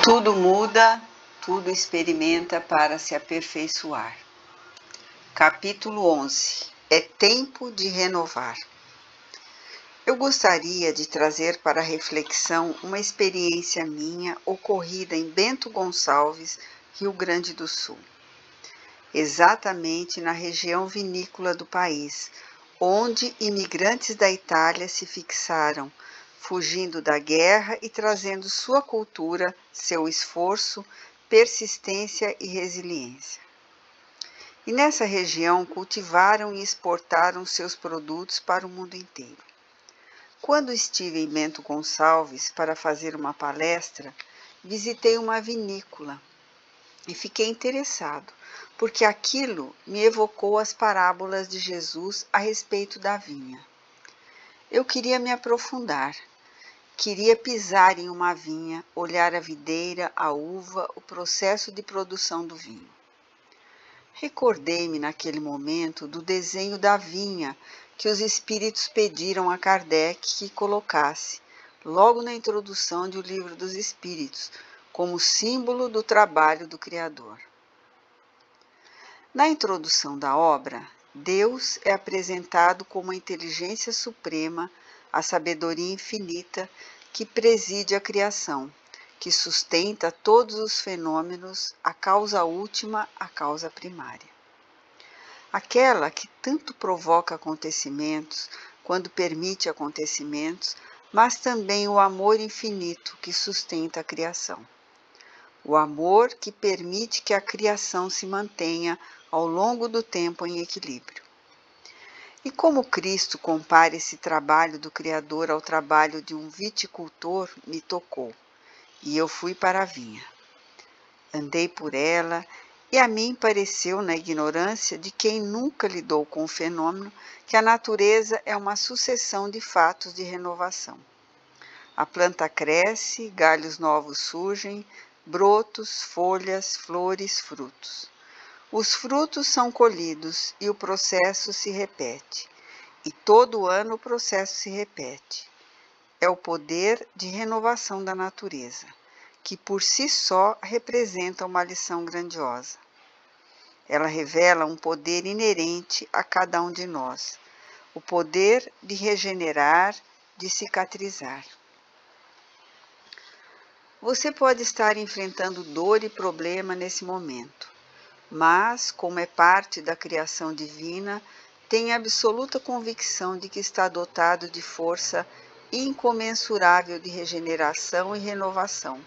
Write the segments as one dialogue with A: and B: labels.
A: Tudo muda, tudo experimenta para se aperfeiçoar. Capítulo 11. É tempo de renovar. Eu gostaria de trazer para reflexão uma experiência minha ocorrida em Bento Gonçalves, Rio Grande do Sul. Exatamente na região vinícola do país, onde imigrantes da Itália se fixaram, fugindo da guerra e trazendo sua cultura, seu esforço, persistência e resiliência. E nessa região cultivaram e exportaram seus produtos para o mundo inteiro. Quando estive em Bento Gonçalves para fazer uma palestra, visitei uma vinícola e fiquei interessado, porque aquilo me evocou as parábolas de Jesus a respeito da vinha. Eu queria me aprofundar. Queria pisar em uma vinha, olhar a videira, a uva, o processo de produção do vinho. Recordei-me naquele momento do desenho da vinha que os espíritos pediram a Kardec que colocasse, logo na introdução do Livro dos Espíritos, como símbolo do trabalho do Criador. Na introdução da obra, Deus é apresentado como a inteligência suprema, a sabedoria infinita que preside a criação, que sustenta todos os fenômenos, a causa última, a causa primária. Aquela que tanto provoca acontecimentos, quando permite acontecimentos, mas também o amor infinito que sustenta a criação. O amor que permite que a criação se mantenha ao longo do tempo em equilíbrio. E como Cristo compara esse trabalho do Criador ao trabalho de um viticultor, me tocou, e eu fui para a vinha. Andei por ela, e a mim pareceu, na ignorância de quem nunca lidou com o fenômeno, que a natureza é uma sucessão de fatos de renovação. A planta cresce, galhos novos surgem, brotos, folhas, flores, frutos. Os frutos são colhidos e o processo se repete. E todo ano o processo se repete. É o poder de renovação da natureza, que por si só representa uma lição grandiosa. Ela revela um poder inerente a cada um de nós, o poder de regenerar, de cicatrizar. Você pode estar enfrentando dor e problema nesse momento, mas, como é parte da criação divina, tem absoluta convicção de que está dotado de força incomensurável de regeneração e renovação,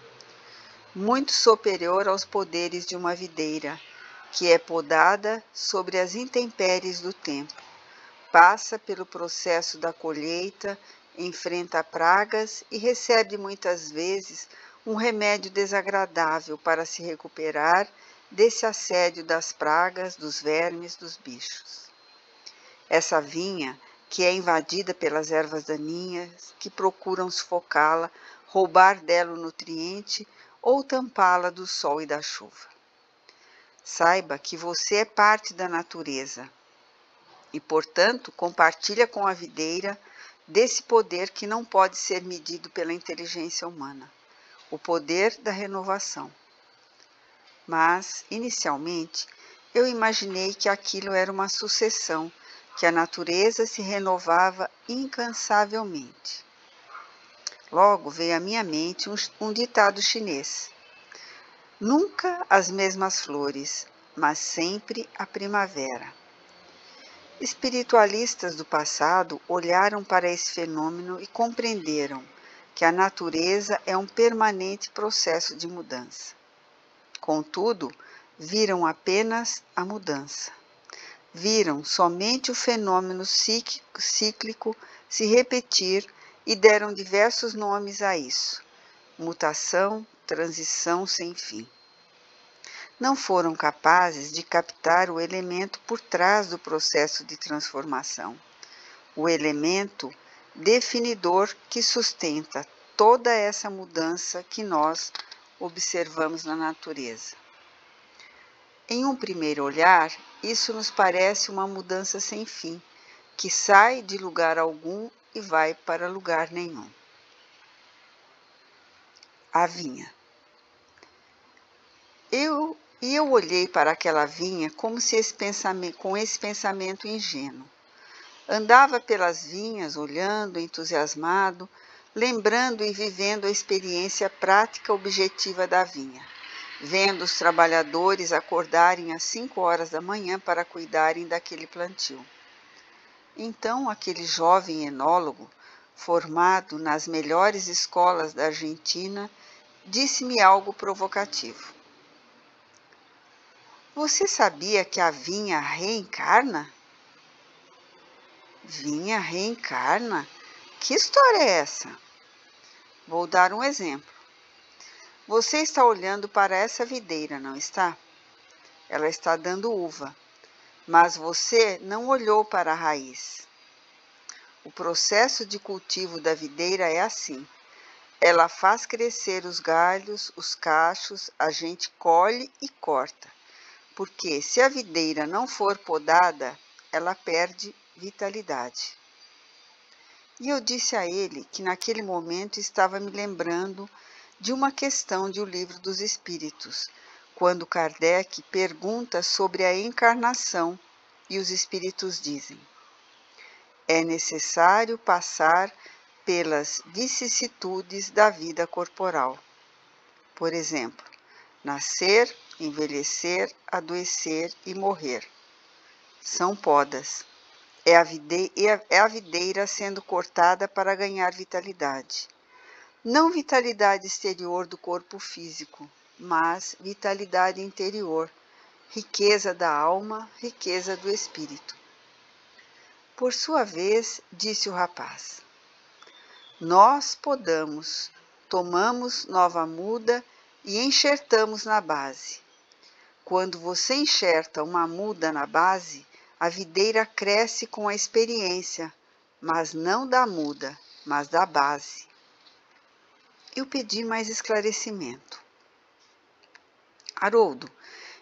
A: muito superior aos poderes de uma videira, que é podada sobre as intempéries do tempo, passa pelo processo da colheita, enfrenta pragas e recebe muitas vezes um remédio desagradável para se recuperar desse assédio das pragas, dos vermes, dos bichos. Essa vinha, que é invadida pelas ervas daninhas, que procuram sufocá-la, roubar dela o nutriente ou tampá-la do sol e da chuva. Saiba que você é parte da natureza e, portanto, compartilha com a videira desse poder que não pode ser medido pela inteligência humana, o poder da renovação. Mas, inicialmente, eu imaginei que aquilo era uma sucessão, que a natureza se renovava incansavelmente. Logo veio à minha mente um ditado chinês: nunca as mesmas flores, mas sempre a primavera. Espiritualistas do passado olharam para esse fenômeno e compreenderam que a natureza é um permanente processo de mudança. Contudo, viram apenas a mudança. Viram somente o fenômeno cíclico se repetir e deram diversos nomes a isso: mutação, transição sem fim. Não foram capazes de captar o elemento por trás do processo de transformação, o elemento definidor que sustenta toda essa mudança que nós observamos na natureza. Em um primeiro olhar, isso nos parece uma mudança sem fim, que sai de lugar algum e vai para lugar nenhum. A vinha. Eu olhei para aquela vinha como se com esse pensamento ingênuo. Andava pelas vinhas, olhando, entusiasmado, lembrando e vivendo a experiência prática objetiva da vinha, vendo os trabalhadores acordarem às 5 horas da manhã para cuidarem daquele plantio. Então, aquele jovem enólogo, formado nas melhores escolas da Argentina, disse-me algo provocativo. Você sabia que a vinha reencarna? Vinha reencarna? Que história é essa? Vou dar um exemplo. Você está olhando para essa videira, não está? Ela está dando uva, mas você não olhou para a raiz. O processo de cultivo da videira é assim. Ela faz crescer os galhos, os cachos, a gente colhe e corta. Porque se a videira não for podada, ela perde vitalidade. E eu disse a ele que naquele momento estava me lembrando de uma questão de O Livro dos Espíritos, quando Kardec pergunta sobre a encarnação e os espíritos dizem: é necessário passar pelas vicissitudes da vida corporal. Por exemplo, nascer, envelhecer, adoecer e morrer. São podas. É a videira sendo cortada para ganhar vitalidade. Não vitalidade exterior do corpo físico, mas vitalidade interior, riqueza da alma, riqueza do espírito. Por sua vez, disse o rapaz, nós podamos, tomamos nova muda e enxertamos na base. Quando você enxerta uma muda na base, a videira cresce com a experiência, mas não da muda, mas da base. Eu pedi mais esclarecimento. Haroldo,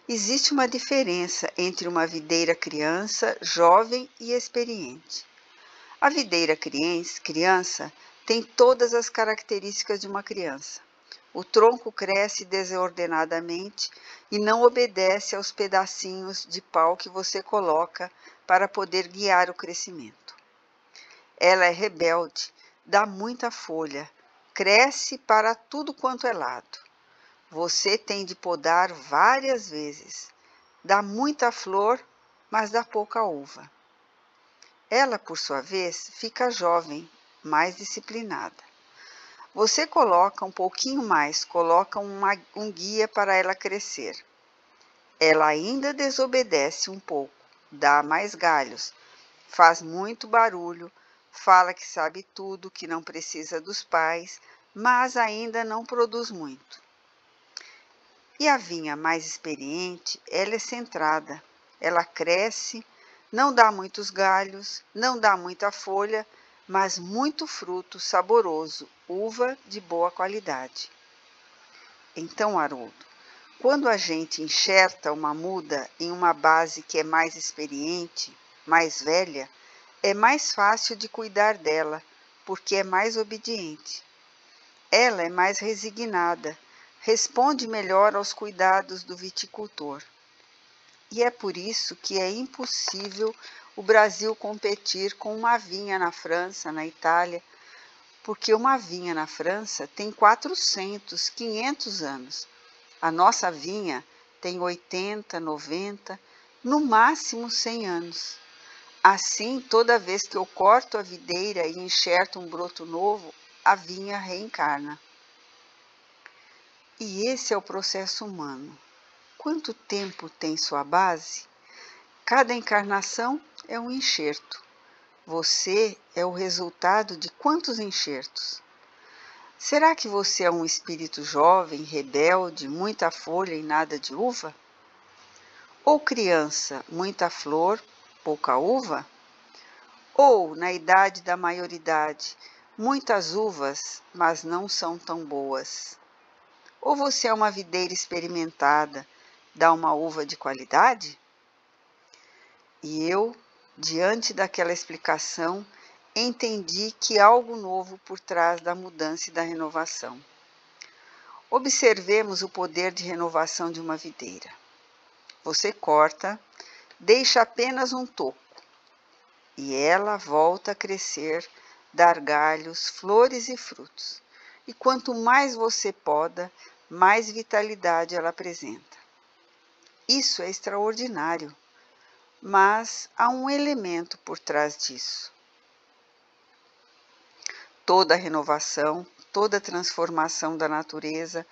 A: existe uma diferença entre uma videira criança, jovem e experiente. A videira criança tem todas as características de uma criança. O tronco cresce desordenadamente e não obedece aos pedacinhos de pau que você coloca para poder guiar o crescimento. Ela é rebelde, dá muita folha, cresce para tudo quanto é lado. Você tem de podar várias vezes. Dá muita flor, mas dá pouca uva. Ela, por sua vez, fica jovem, mais disciplinada. Você coloca um pouquinho mais, coloca um guia para ela crescer. Ela ainda desobedece um pouco, dá mais galhos, faz muito barulho, fala que sabe tudo, que não precisa dos pais, mas ainda não produz muito. E a vinha mais experiente, ela é centrada, ela cresce, não dá muitos galhos, não dá muita folha, mas muito fruto saboroso, uva de boa qualidade. Então, Haroldo, quando a gente enxerta uma muda em uma base que é mais experiente, mais velha, é mais fácil de cuidar dela, porque é mais obediente. Ela é mais resignada, responde melhor aos cuidados do viticultor. E é por isso que é impossível o Brasil competir com uma vinha na França, na Itália, porque uma vinha na França tem 400, 500 anos. A nossa vinha tem 80, 90, no máximo 100 anos. Assim, toda vez que eu corto a videira e enxerto um broto novo, a vinha reencarna. E esse é o processo humano. Quanto tempo tem sua base? Cada encarnação é um enxerto. Você é o resultado de quantos enxertos? Será que você é um espírito jovem, rebelde, muita folha e nada de uva? Ou criança, muita flor, pouca uva? Ou, na idade da maioridade, muitas uvas, mas não são tão boas? Ou você é uma videira experimentada, dá uma uva de qualidade? E eu, diante daquela explicação, entendi que há algo novo por trás da mudança e da renovação. Observemos o poder de renovação de uma videira. Você corta, deixa apenas um toco, e ela volta a crescer, dar galhos, flores e frutos. E quanto mais você poda, mais vitalidade ela apresenta. Isso é extraordinário, mas há um elemento por trás disso. Toda renovação, toda transformação da natureza,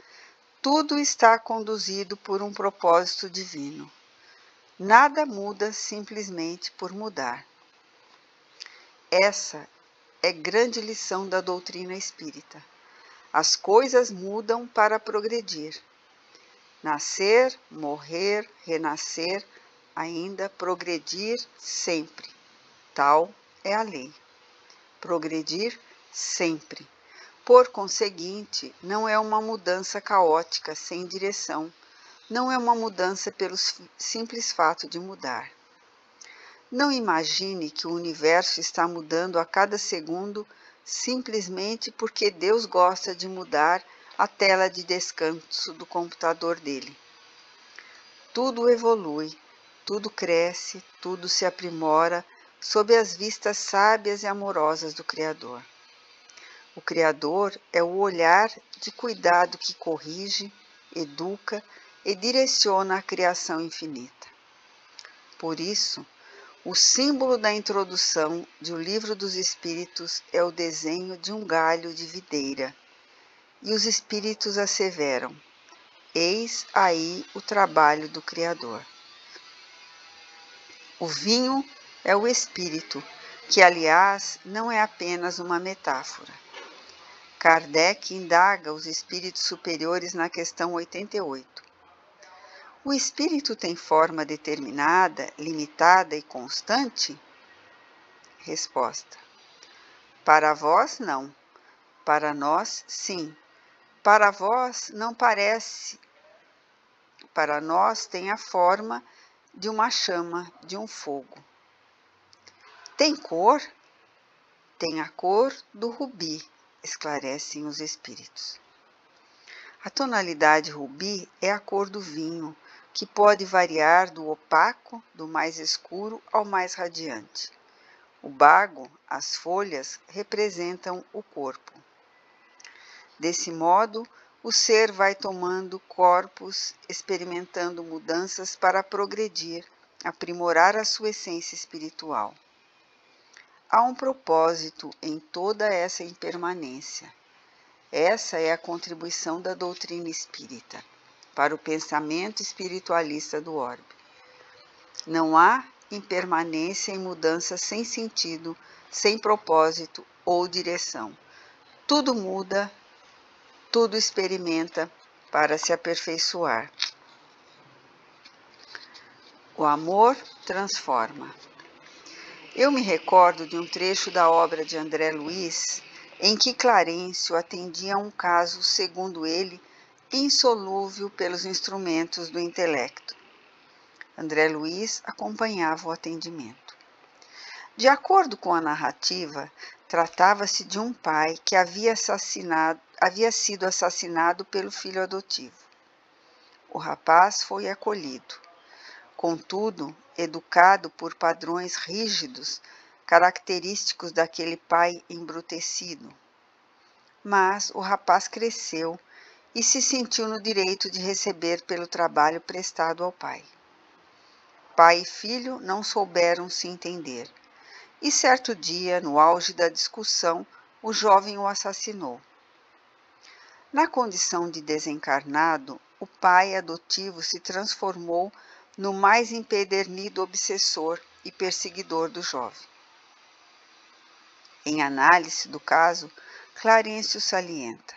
A: tudo está conduzido por um propósito divino. Nada muda simplesmente por mudar. Essa é grande lição da doutrina espírita. As coisas mudam para progredir. Nascer, morrer, renascer, ainda progredir sempre. Tal é a lei. Progredir sempre. Por conseguinte, não é uma mudança caótica, sem direção. Não é uma mudança pelo simples fato de mudar. Não imagine que o universo está mudando a cada segundo simplesmente porque Deus gosta de mudar a tela de descanso do computador dele. Tudo evolui, tudo cresce, tudo se aprimora sob as vistas sábias e amorosas do Criador. O Criador é o olhar de cuidado que corrige, educa e direciona a criação infinita. Por isso, o símbolo da introdução do Livro dos Espíritos é o desenho de um galho de videira. E os Espíritos asseveram: eis aí o trabalho do Criador. O vinho é o Espírito, que, aliás, não é apenas uma metáfora. Kardec indaga os espíritos superiores na questão 88. O espírito tem forma determinada, limitada e constante? Resposta: para vós, não. Para nós, sim. Para vós, não parece. Para nós, tem a forma de uma chama, de um fogo. Tem cor? Tem a cor do rubi, esclarecem os espíritos. A tonalidade rubi é a cor do vinho, que pode variar do opaco, do mais escuro ao mais radiante. O bago, as folhas, representam o corpo. Desse modo, o ser vai tomando corpos, experimentando mudanças para progredir, aprimorar a sua essência espiritual. Há um propósito em toda essa impermanência. Essa é a contribuição da doutrina espírita para o pensamento espiritualista do orbe. Não há impermanência e mudança sem sentido, sem propósito ou direção. Tudo muda, tudo experimenta para se aperfeiçoar. O amor transforma. Eu me recordo de um trecho da obra de André Luiz, em que Clarencio atendia a um caso, segundo ele, insolúvel pelos instrumentos do intelecto. André Luiz acompanhava o atendimento. De acordo com a narrativa, tratava-se de um pai que havia sido assassinado pelo filho adotivo. O rapaz foi acolhido. Contudo, educado por padrões rígidos, característicos daquele pai embrutecido. Mas o rapaz cresceu e se sentiu no direito de receber pelo trabalho prestado ao pai. Pai e filho não souberam se entender, e certo dia, no auge da discussão, o jovem o assassinou. Na condição de desencarnado, o pai adotivo se transformou no mais empedernido obsessor e perseguidor do jovem. Em análise do caso, Clarencio salienta: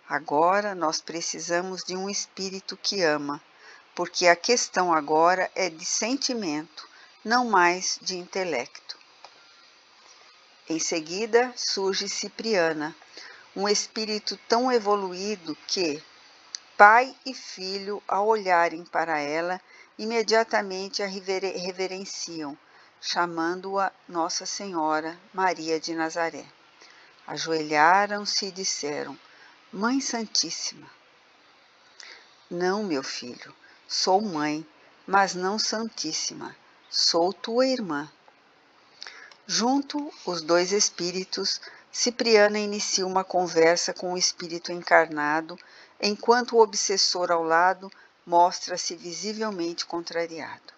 A: agora nós precisamos de um espírito que ama, porque a questão agora é de sentimento, não mais de intelecto. Em seguida surge Cipriana, um espírito tão evoluído que, pai e filho, ao olharem para ela, imediatamente a reverenciam, chamando-a Nossa Senhora Maria de Nazaré. Ajoelharam-se e disseram: Mãe Santíssima. Não, meu filho, sou mãe, mas não santíssima, sou tua irmã. Junto, os dois espíritos, Cipriana inicia uma conversa com o espírito encarnado, enquanto o obsessor ao lado mostra-se visivelmente contrariado.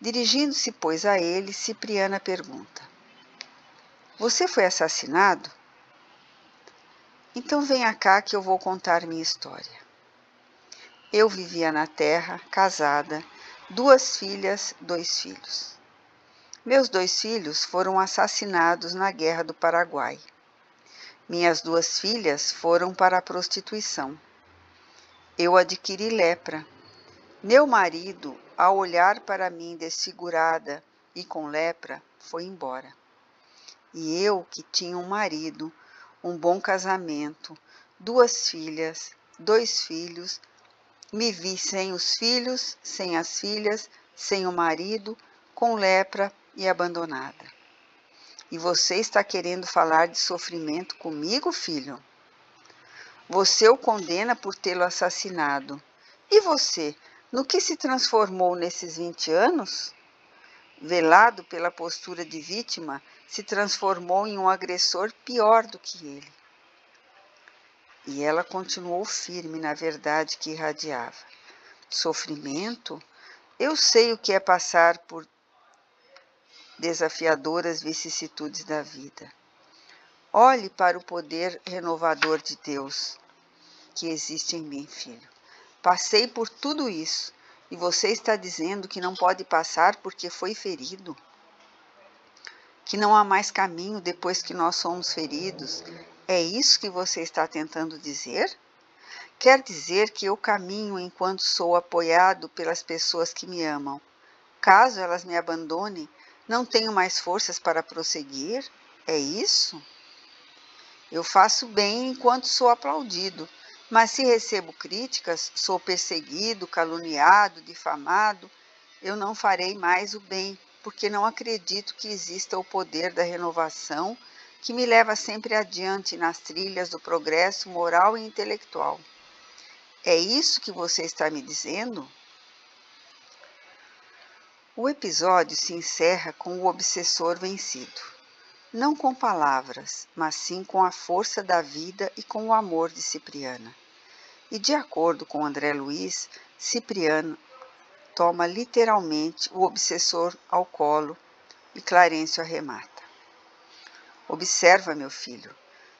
A: Dirigindo-se, pois, a ele, Cipriana pergunta: Você foi assassinado? Então venha cá que eu vou contar minha história. Eu vivia na terra, casada, 2 filhas, 2 filhos. Meus 2 filhos foram assassinados na Guerra do Paraguai. Minhas 2 filhas foram para a prostituição. Eu adquiri lepra. Meu marido, ao olhar para mim desfigurada e com lepra, foi embora. E eu, que tinha um marido, um bom casamento, 2 filhas, 2 filhos, me vi sem os filhos, sem as filhas, sem o marido, com lepra e abandonada. E você está querendo falar de sofrimento comigo, filho? Você o condena por tê-lo assassinado. E você, no que se transformou nesses 20 anos? Velado pela postura de vítima, se transformou em um agressor pior do que ele. E ela continuou firme na verdade que irradiava. Sofrimento? Eu sei o que é passar por desafiadoras vicissitudes da vida. Olhe para o poder renovador de Deus que existe em mim, filho. Passei por tudo isso e você está dizendo que não pode passar porque foi ferido? Que não há mais caminho depois que nós somos feridos? É isso que você está tentando dizer? Quer dizer que eu caminho enquanto sou apoiado pelas pessoas que me amam. Caso elas me abandonem, não tenho mais forças para prosseguir? É isso? Eu faço bem enquanto sou aplaudido, mas se recebo críticas, sou perseguido, caluniado, difamado, eu não farei mais o bem, porque não acredito que exista o poder da renovação que me leva sempre adiante nas trilhas do progresso moral e intelectual. É isso que você está me dizendo? O episódio se encerra com o obsessor vencido. Não com palavras, mas sim com a força da vida e com o amor de Cipriana. E de acordo com André Luiz, Cipriano toma literalmente o obsessor ao colo e Clarencio arremata. Observa, meu filho,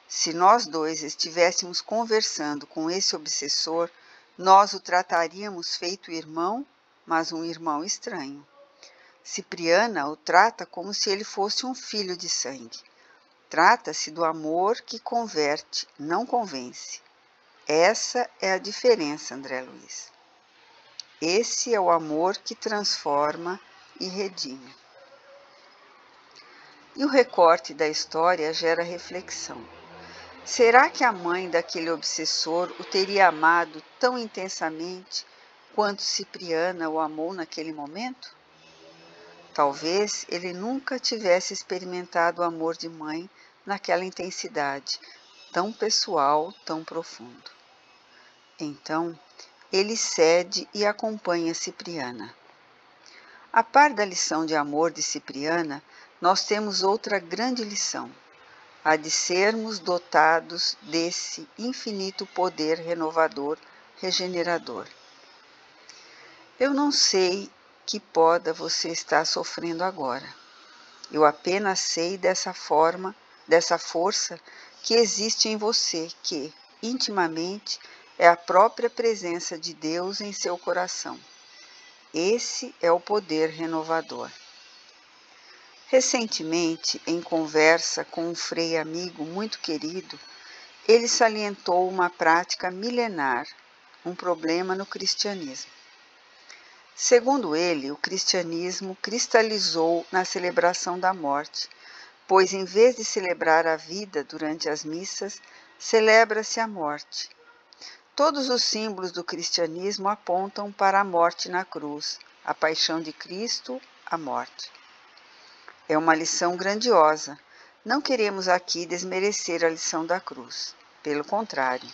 A: se nós dois estivéssemos conversando com esse obsessor, nós o trataríamos feito irmão, mas um irmão estranho. Cipriana o trata como se ele fosse um filho de sangue. Trata-se do amor que converte, não convence. Essa é a diferença, André Luiz. Esse é o amor que transforma e redime. E o recorte da história gera reflexão. Será que a mãe daquele obsessor o teria amado tão intensamente quanto Cipriana o amou naquele momento? Talvez ele nunca tivesse experimentado o amor de mãe naquela intensidade, tão pessoal, tão profundo. Então, ele cede e acompanha Cipriana. A par da lição de amor de Cipriana, nós temos outra grande lição, a de sermos dotados desse infinito poder renovador, regenerador. Eu não sei que poda você está sofrendo agora. Eu apenas sei dessa força que existe em você, que, intimamente, é a própria presença de Deus em seu coração. Esse é o poder renovador. Recentemente, em conversa com um frei amigo muito querido, ele salientou uma prática milenar, um problema no cristianismo. Segundo ele, o cristianismo cristalizou na celebração da morte, pois em vez de celebrar a vida durante as missas, celebra-se a morte. Todos os símbolos do cristianismo apontam para a morte na cruz, a paixão de Cristo, a morte. É uma lição grandiosa. Não queremos aqui desmerecer a lição da cruz. pelo contrário.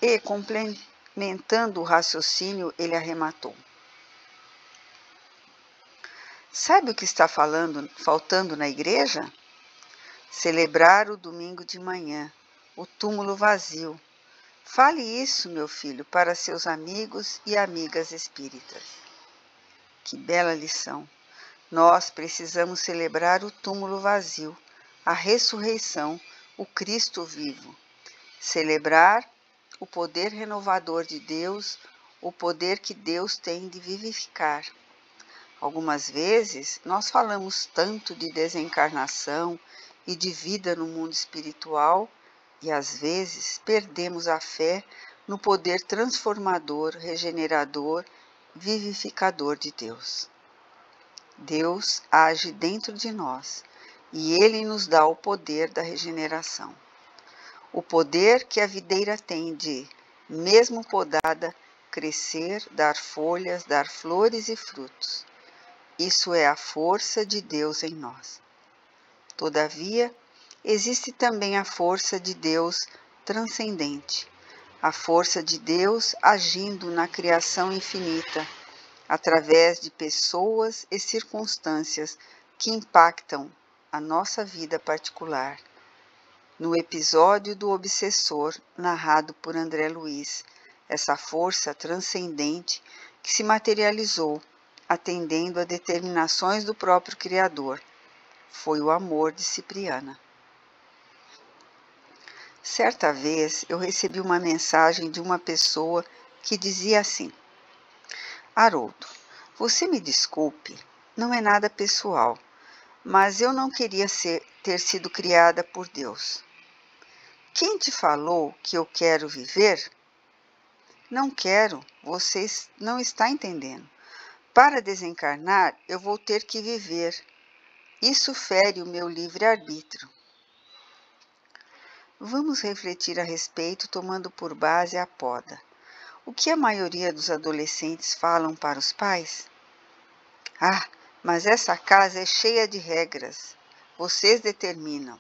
A: E, complementando o raciocínio, ele arrematou: sabe o que está faltando na igreja? Celebrar o domingo de manhã, o túmulo vazio. Fale isso, meu filho, para seus amigos e amigas espíritas. Que bela lição! Nós precisamos celebrar o túmulo vazio, a ressurreição, o Cristo vivo. Celebrar o poder renovador de Deus, o poder que Deus tem de vivificar. Algumas vezes nós falamos tanto de desencarnação e de vida no mundo espiritual e às vezes perdemos a fé no poder transformador, regenerador, vivificador de Deus. Deus age dentro de nós e Ele nos dá o poder da regeneração. O poder que a videira tem de, mesmo podada, crescer, dar folhas, dar flores e frutos. Isso é a força de Deus em nós. Todavia, existe também a força de Deus transcendente, a força de Deus agindo na criação infinita, através de pessoas e circunstâncias que impactam a nossa vida particular. No episódio do obsessor, narrado por André Luiz, essa força transcendente que se materializou, atendendo a determinações do próprio Criador, foi o amor de Cipriana. Certa vez eu recebi uma mensagem de uma pessoa que dizia assim: Haroldo, você me desculpe, não é nada pessoal, mas eu não queria ter sido criada por Deus. Quem te falou que eu quero viver? Não quero, você não está entendendo. Para desencarnar, eu vou ter que viver. Isso fere o meu livre-arbítrio. Vamos refletir a respeito tomando por base a poda. O que a maioria dos adolescentes falam para os pais? Ah, mas essa casa é cheia de regras. Vocês determinam.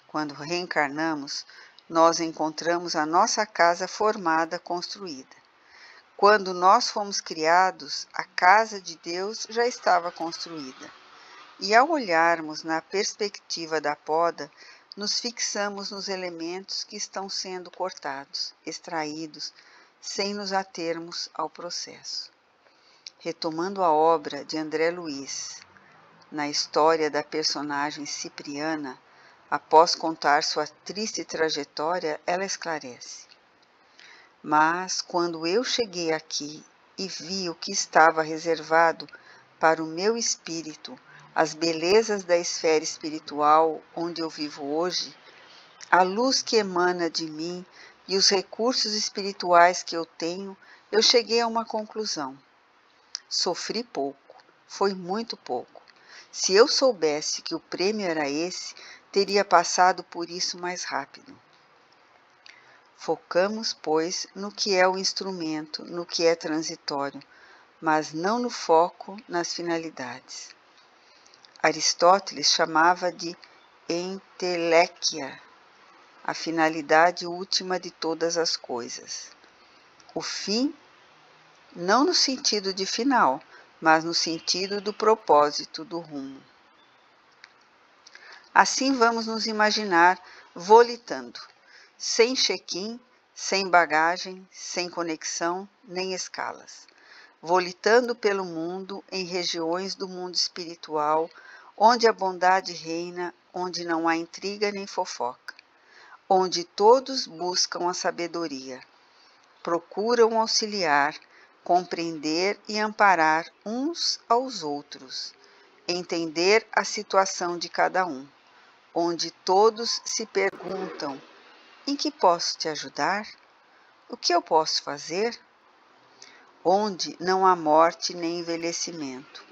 A: Quando reencarnamos, nós encontramos a nossa casa formada, construída. Quando nós fomos criados, a casa de Deus já estava construída. E ao olharmos na perspectiva da poda, nos fixamos nos elementos que estão sendo cortados, extraídos, sem nos atermos ao processo. Retomando a obra de André Luiz, na história da personagem Cipriana, após contar sua triste trajetória, ela esclarece: mas quando eu cheguei aqui e vi o que estava reservado para o meu espírito, as belezas da esfera espiritual onde eu vivo hoje, a luz que emana de mim e os recursos espirituais que eu tenho, eu cheguei a uma conclusão. Sofri pouco, foi muito pouco. Se eu soubesse que o prêmio era esse, teria passado por isso mais rápido. Focamos, pois, no que é o instrumento, no que é transitório, mas não no foco nas finalidades. Aristóteles chamava de entelequia, a finalidade última de todas as coisas. O fim, não no sentido de final, mas no sentido do propósito, do rumo. Assim vamos nos imaginar volitando, sem check-in, sem bagagem, sem conexão, nem escalas. Volitando pelo mundo em regiões do mundo espiritual, onde a bondade reina, onde não há intriga nem fofoca, onde todos buscam a sabedoria, procuram auxiliar, compreender e amparar uns aos outros, entender a situação de cada um, onde todos se perguntam: em que posso te ajudar? O que eu posso fazer? Onde não há morte nem envelhecimento,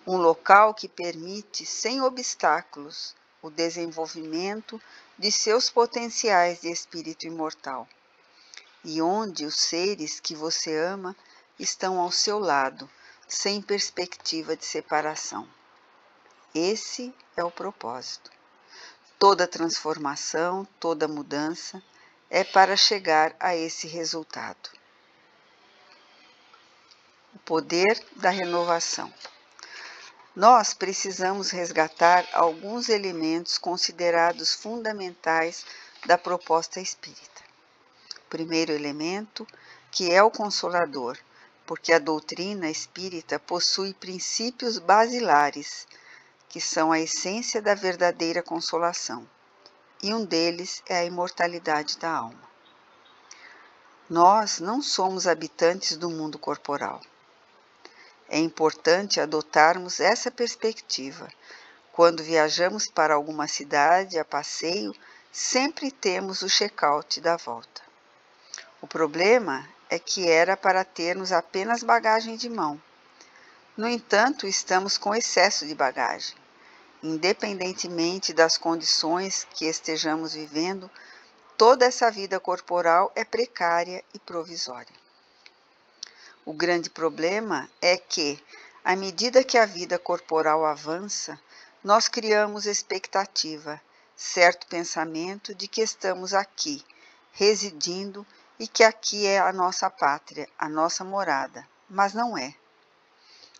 A: um local que permite, sem obstáculos, o desenvolvimento de seus potenciais de espírito imortal, e onde os seres que você ama estão ao seu lado, sem perspectiva de separação. Esse é o propósito. Toda transformação, toda mudança é para chegar a esse resultado. O poder da renovação. Nós precisamos resgatar alguns elementos considerados fundamentais da proposta espírita. O primeiro elemento, que é o Consolador, porque a doutrina espírita possui princípios basilares, que são a essência da verdadeira consolação, e um deles é a imortalidade da alma. Nós não somos habitantes do mundo corporal. É importante adotarmos essa perspectiva. Quando viajamos para alguma cidade a passeio, sempre temos o check-out da volta. O problema é que era para termos apenas bagagem de mão. No entanto, estamos com excesso de bagagem. Independentemente das condições que estejamos vivendo, toda essa vida corporal é precária e provisória. O grande problema é que, à medida que a vida corporal avança, nós criamos expectativa, certo pensamento de que estamos aqui, residindo e que aqui é a nossa pátria, a nossa morada, mas não é.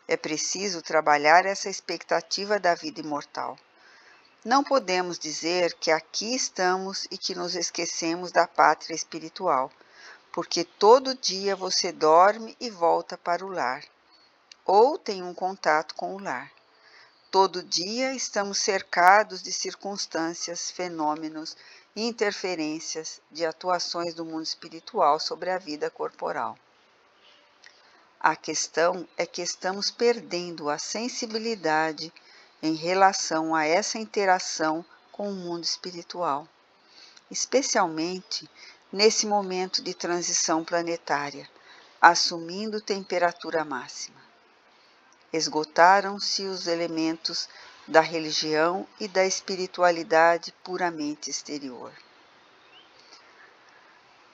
A: É preciso trabalhar essa expectativa da vida imortal. Não podemos dizer que aqui estamos e que nos esquecemos da pátria espiritual, porque todo dia você dorme e volta para o lar, ou tem um contato com o lar. Todo dia estamos cercados de circunstâncias, fenômenos e interferências de atuações do mundo espiritual sobre a vida corporal. A questão é que estamos perdendo a sensibilidade em relação a essa interação com o mundo espiritual, especialmente nesse momento de transição planetária, assumindo temperatura máxima. Esgotaram-se os elementos da religião e da espiritualidade puramente exterior.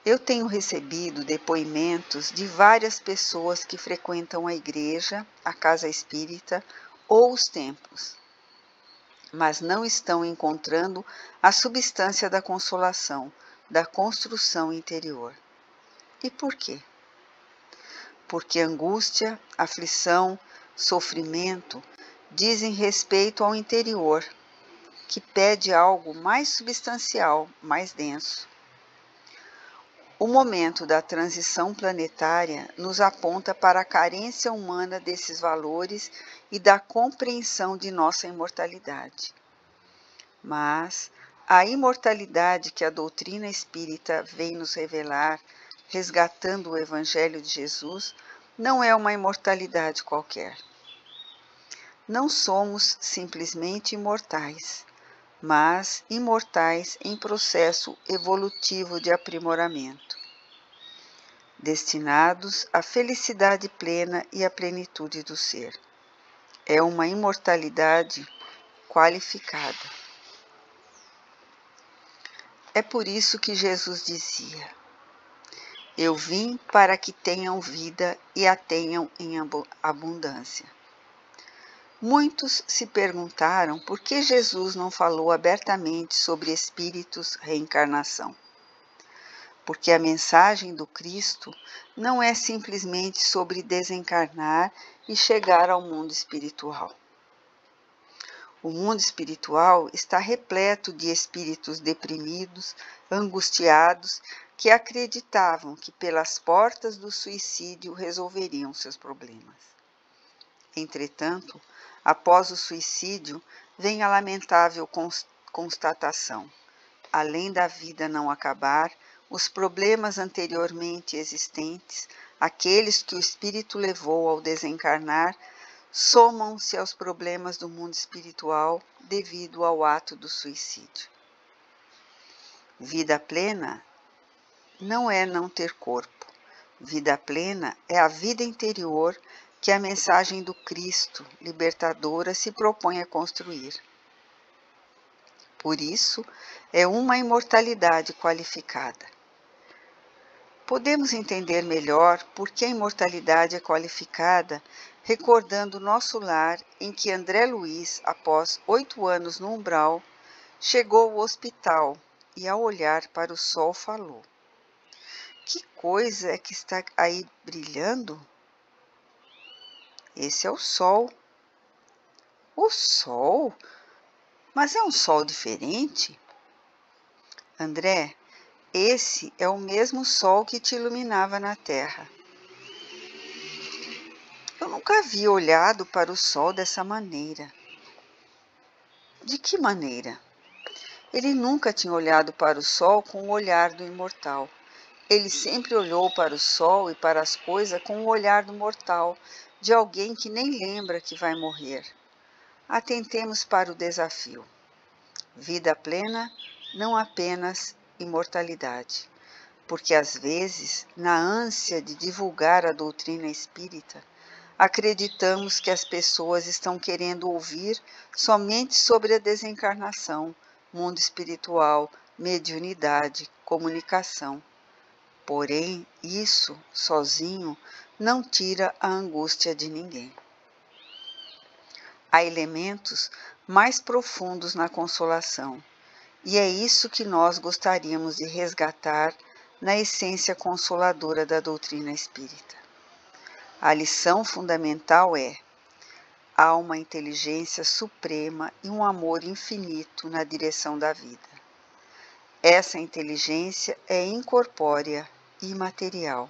A: Eu tenho recebido depoimentos de várias pessoas que frequentam a igreja, a casa espírita ou os templos, mas não estão encontrando a substância da consolação, da construção interior. E por quê? Porque angústia, aflição, sofrimento dizem respeito ao interior, que pede algo mais substancial, mais denso. O momento da transição planetária nos aponta para a carência humana desses valores e da compreensão de nossa imortalidade. Mas a imortalidade que a doutrina espírita vem nos revelar, resgatando o Evangelho de Jesus, não é uma imortalidade qualquer. Não somos simplesmente imortais, mas imortais em processo evolutivo de aprimoramento, destinados à felicidade plena e à plenitude do ser. É uma imortalidade qualificada. É por isso que Jesus dizia: eu vim para que tenham vida e a tenham em abundância. Muitos se perguntaram por que Jesus não falou abertamente sobre espíritos, reencarnação. Porque a mensagem do Cristo não é simplesmente sobre desencarnar e chegar ao mundo espiritual. O mundo espiritual está repleto de espíritos deprimidos, angustiados, que acreditavam que pelas portas do suicídio resolveriam seus problemas. Entretanto, após o suicídio, vem a lamentável constatação: além da vida não acabar, os problemas anteriormente existentes, aqueles que o espírito levou ao desencarnar, somam-se aos problemas do mundo espiritual devido ao ato do suicídio. Vida plena não é não ter corpo. Vida plena é a vida interior que a mensagem do Cristo, libertadora, se propõe a construir. Por isso, é uma imortalidade qualificada. Podemos entender melhor por que a imortalidade é qualificada recordando nosso lar em que André Luiz, após 8 anos no umbral, chegou ao hospital e, ao olhar para o sol, falou: "Que coisa é que está aí brilhando?" "Esse é o sol." "O sol? Mas é um sol diferente." "André, esse é o mesmo sol que te iluminava na terra." "Eu nunca havia olhado para o sol dessa maneira." "De que maneira?" Ele nunca tinha olhado para o sol com o olhar do imortal. Ele sempre olhou para o sol e para as coisas com o olhar do mortal, de alguém que nem lembra que vai morrer. Atentemos para o desafio. Vida plena, não apenas imortalidade. Porque às vezes, na ânsia de divulgar a doutrina espírita, acreditamos que as pessoas estão querendo ouvir somente sobre a desencarnação, mundo espiritual, mediunidade, comunicação. Porém, isso, sozinho, não tira a angústia de ninguém. Há elementos mais profundos na consolação, e é isso que nós gostaríamos de resgatar na essência consoladora da doutrina espírita. A lição fundamental é: há uma inteligência suprema e um amor infinito na direção da vida. Essa inteligência é incorpórea e imaterial.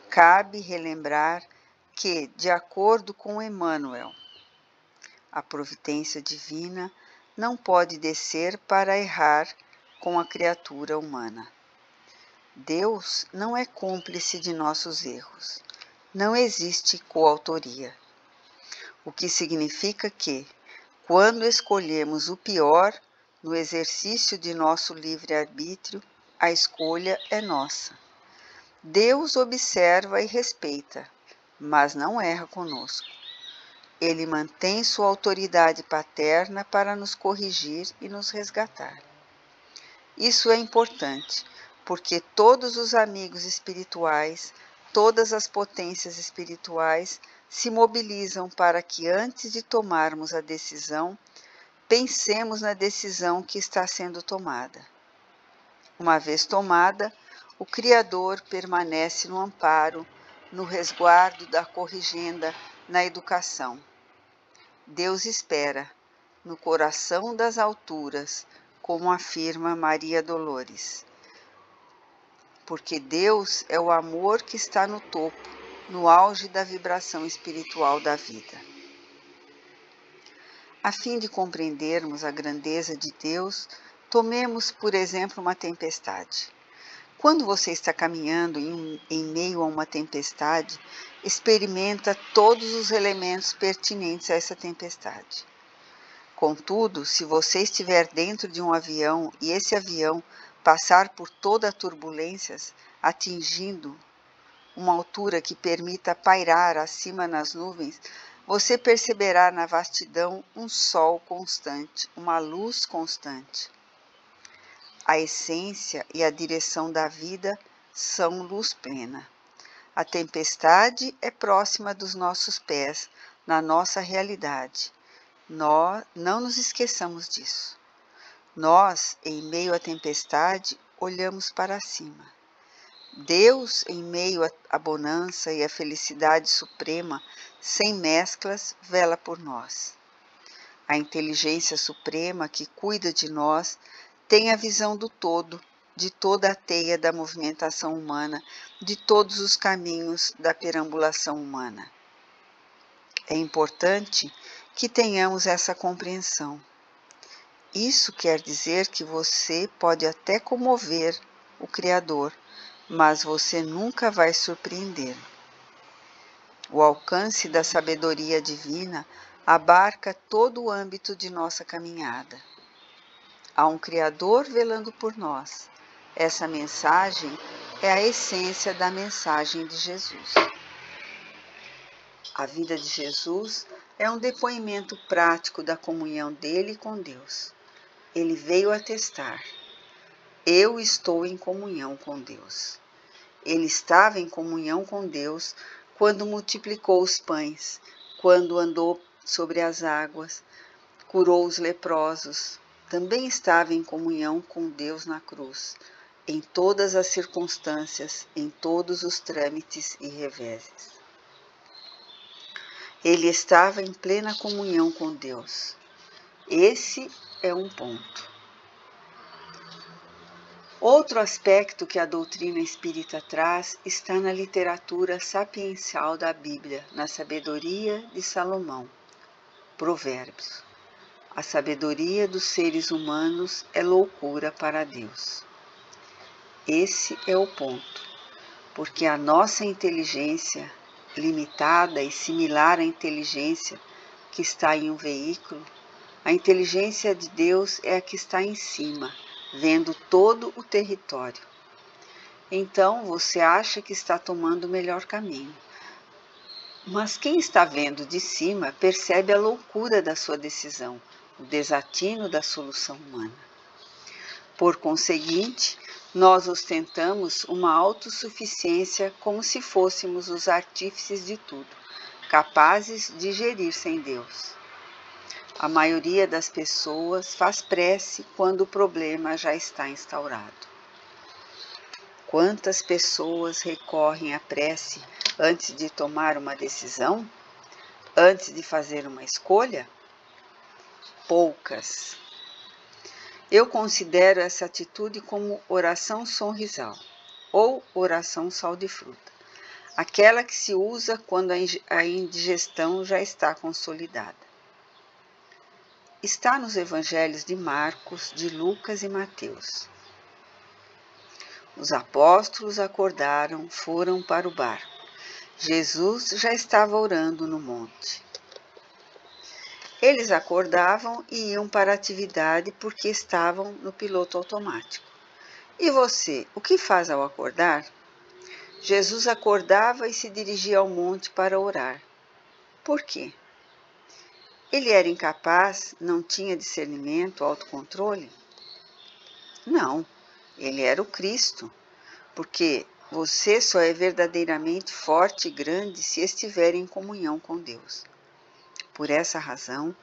A: Cabe relembrar que, de acordo com Emmanuel, a providência divina não pode descer para errar com a criatura humana. Deus não é cúmplice de nossos erros. Não existe coautoria. O que significa que, quando escolhemos o pior, no exercício de nosso livre-arbítrio, a escolha é nossa. Deus observa e respeita, mas não erra conosco. Ele mantém sua autoridade paterna para nos corrigir e nos resgatar. Isso é importante, porque todos os amigos espirituais, todas as potências espirituais se mobilizam para que, antes de tomarmos a decisão, pensemos na decisão que está sendo tomada. Uma vez tomada, o Criador permanece no amparo, no resguardo da corrigenda, na educação. Deus espera, no coração das alturas, como afirma Maria Dolores. Porque Deus é o amor que está no topo, no auge da vibração espiritual da vida. A fim de compreendermos a grandeza de Deus, tomemos, por exemplo, uma tempestade. Quando você está caminhando em meio a uma tempestade, experimenta todos os elementos pertinentes a essa tempestade. Contudo, se você estiver dentro de um avião e esse avião passar por toda a turbulência, atingindo uma altura que permita pairar acima nas nuvens, você perceberá na vastidão um sol constante, uma luz constante. A essência e a direção da vida são luz plena. A tempestade é próxima dos nossos pés, na nossa realidade. Nós não nos esqueçamos disso. Nós, em meio à tempestade, olhamos para cima. Deus, em meio à bonança e à felicidade suprema, sem mesclas, vela por nós. A inteligência suprema que cuida de nós tem a visão do todo, de toda a teia da movimentação humana, de todos os caminhos da perambulação humana. É importante que tenhamos essa compreensão. Isso quer dizer que você pode até comover o Criador, mas você nunca vai surpreendê-lo. O alcance da sabedoria divina abarca todo o âmbito de nossa caminhada. Há um Criador velando por nós. Essa mensagem é a essência da mensagem de Jesus. A vida de Jesus é um depoimento prático da comunhão dele com Deus. Ele veio atestar: eu estou em comunhão com Deus. Ele estava em comunhão com Deus quando multiplicou os pães, quando andou sobre as águas, curou os leprosos, também estava em comunhão com Deus na cruz, em todas as circunstâncias, em todos os trâmites e reveses. Ele estava em plena comunhão com Deus. Esse é um ponto. Outro aspecto que a doutrina espírita traz está na literatura sapiencial da Bíblia, na sabedoria de Salomão. Provérbios. A sabedoria dos seres humanos é loucura para Deus. Esse é o ponto, porque a nossa inteligência, limitada e similar à inteligência que está em um veículo, a inteligência de Deus é a que está em cima, vendo todo o território. Então você acha que está tomando o melhor caminho. Mas quem está vendo de cima percebe a loucura da sua decisão, o desatino da solução humana. Por conseguinte, nós ostentamos uma autossuficiência como se fôssemos os artífices de tudo, capazes de gerir sem Deus. A maioria das pessoas faz prece quando o problema já está instaurado. Quantas pessoas recorrem à prece antes de tomar uma decisão? Antes de fazer uma escolha? Poucas. Eu considero essa atitude como oração sonrisal ou oração sal de fruta, aquela que se usa quando a indigestão já está consolidada. Está nos evangelhos de Marcos, de Lucas e Mateus. Os apóstolos acordaram, foram para o barco. Jesus já estava orando no monte. Eles acordavam e iam para a atividade porque estavam no piloto automático. E você, o que faz ao acordar? Jesus acordava e se dirigia ao monte para orar. Por quê? Ele era incapaz, não tinha discernimento, autocontrole? Não, ele era o Cristo, porque você só é verdadeiramente forte e grande se estiver em comunhão com Deus. Por essa razão,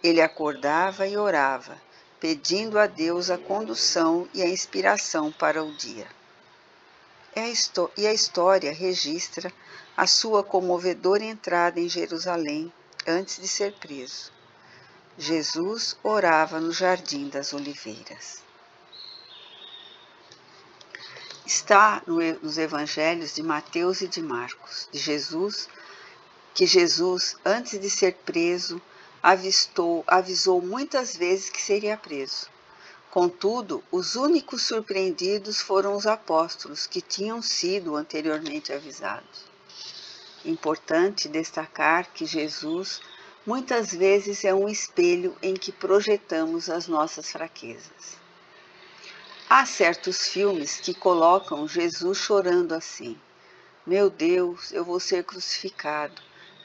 A: ele acordava e orava, pedindo a Deus a condução e a inspiração para o dia. E a história registra a sua comovedora entrada em Jerusalém antes de ser preso. Jesus orava no Jardim das Oliveiras. Está nos evangelhos de Mateus e de Marcos, que Jesus, antes de ser preso, avisou muitas vezes que seria preso. Contudo, os únicos surpreendidos foram os apóstolos, que tinham sido anteriormente avisados. Importante destacar que Jesus muitas vezes é um espelho em que projetamos as nossas fraquezas. Há certos filmes que colocam Jesus chorando assim: meu Deus, eu vou ser crucificado.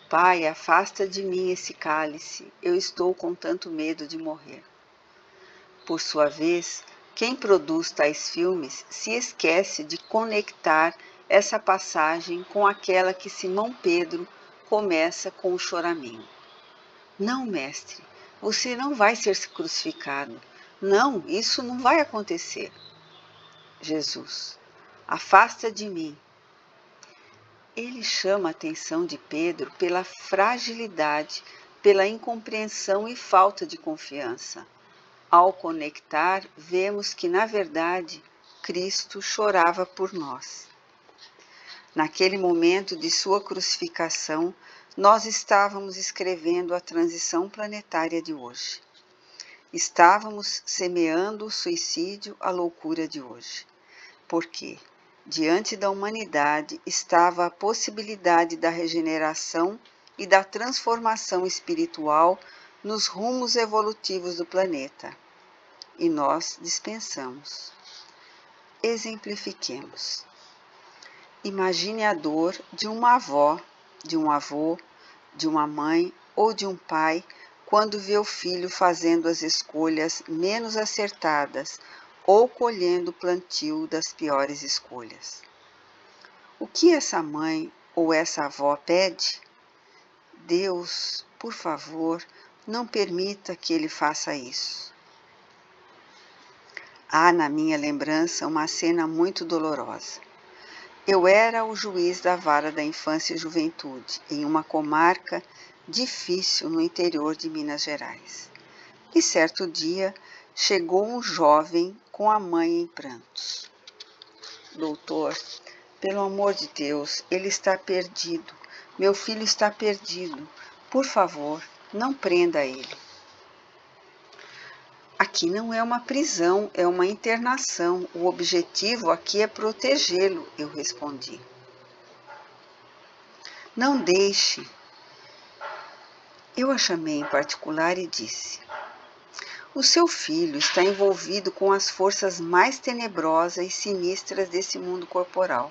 A: Pai, afasta de mim esse cálice, eu estou com tanto medo de morrer. Por sua vez, quem produz tais filmes se esquece de conectar essa passagem com aquela que Simão Pedro começa com o choramingo. Não, mestre, você não vai ser crucificado. Não, isso não vai acontecer. Jesus, afasta de mim. Ele chama a atenção de Pedro pela fragilidade, pela incompreensão e falta de confiança. Ao conectar, vemos que, na verdade, Cristo chorava por nós. Naquele momento de sua crucificação, nós estávamos escrevendo a transição planetária de hoje. Estávamos semeando o suicídio, a loucura de hoje. Porque, diante da humanidade, estava a possibilidade da regeneração e da transformação espiritual nos rumos evolutivos do planeta. E nós dispensamos. Exemplifiquemos. Imagine a dor de uma avó, de um avô, de uma mãe ou de um pai quando vê o filho fazendo as escolhas menos acertadas ou colhendo o plantio das piores escolhas. O que essa mãe ou essa avó pede? Deus, por favor, não permita que ele faça isso. Há na minha lembrança uma cena muito dolorosa. Eu era o juiz da vara da infância e juventude, em uma comarca difícil no interior de Minas Gerais. E certo dia chegou um jovem com a mãe em prantos. Doutor, pelo amor de Deus, ele está perdido. Meu filho está perdido. Por favor, não prenda ele. Aqui não é uma prisão, é uma internação. O objetivo aqui é protegê-lo, eu respondi. Não deixe. Eu a chamei em particular e disse: o seu filho está envolvido com as forças mais tenebrosas e sinistras desse mundo corporal.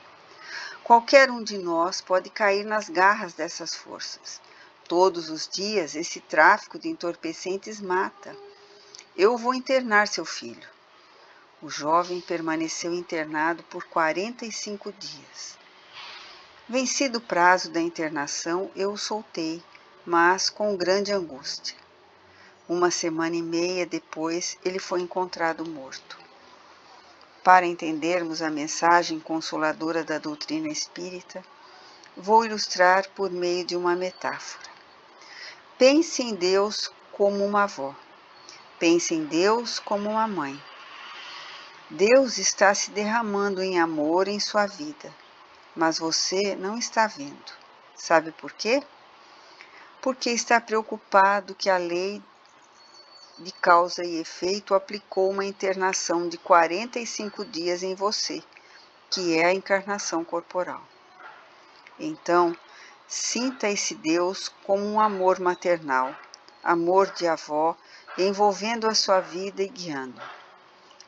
A: Qualquer um de nós pode cair nas garras dessas forças. Todos os dias, esse tráfico de entorpecentes mata. Eu vou internar seu filho. O jovem permaneceu internado por 45 dias. Vencido o prazo da internação, eu o soltei, mas com grande angústia. 1 semana e meia depois, ele foi encontrado morto. Para entendermos a mensagem consoladora da doutrina espírita, vou ilustrar por meio de uma metáfora. Pense em Deus como uma avó. Pense em Deus como uma mãe. Deus está se derramando em amor em sua vida, mas você não está vendo. Sabe por quê? Porque está preocupado que a lei de causa e efeito aplicou uma internação de 45 dias em você, que é a encarnação corporal. Então, sinta esse Deus como um amor maternal, amor de avó, envolvendo a sua vida e guiando.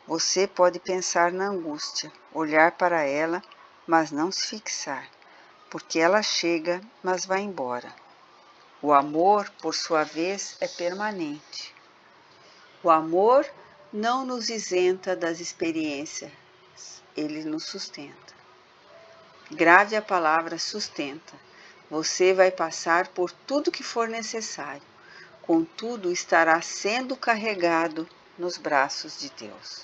A: Você pode pensar na angústia, olhar para ela, mas não se fixar, porque ela chega, mas vai embora. O amor, por sua vez, é permanente. O amor não nos isenta das experiências, ele nos sustenta. Grave a palavra sustenta. Você vai passar por tudo que for necessário, contudo estará sendo carregado nos braços de Deus.